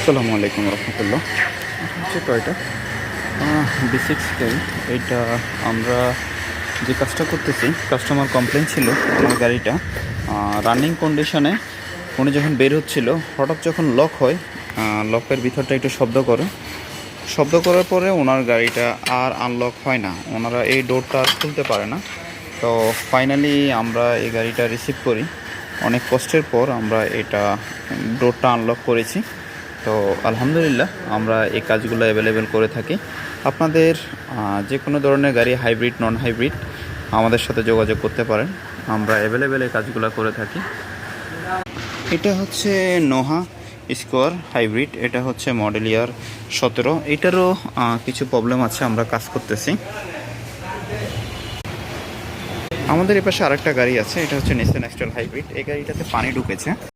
আসসালামু আলাইকুম রহমতুল্লাহ। হচ্ছে টয়টা B6 এইটা আমরা যে কাজটা করতেছি, কাস্টমার কমপ্লেন ছিল আমার গাড়িটা রানিং কন্ডিশনে উনি যখন বের হচ্ছিল হঠাৎ যখন লক হয়, লকের ভিতরটা একটু শব্দ করার পরে ওনার গাড়িটা আর আনলক হয় না, ওনারা এই ডোরটা আর খুলতে পারে না। তো ফাইনালি আমরা এই গাড়িটা রিসিভ করি, অনেক কষ্টের পর আমরা এটা ডোরটা আনলক করেছি। তো আলহামদুলিল্লাহ আমরা এই কাজগুলো অ্যাভেলেবেল করে থাকি। আপনাদের যে কোনো ধরনের গাড়ি, হাইব্রিড নন হাইব্রিড, আমাদের সাথে যোগাযোগ করতে পারেন, আমরা অ্যাভেলেবেল এই কাজগুলো করে থাকি। এটা হচ্ছে নোহা স্কোয়ার হাইব্রিড, এটা হচ্ছে মডেল ইয়ার 17। এটারও কিছু প্রবলেম আছে, আমরা কাজ করতেছি। আমাদের এপাশে আরেকটা গাড়ি আছে, এটা হচ্ছে নিসান এক্সটেল হাইব্রিড। এই গাড়িটাতে পানি ঢুকেছে।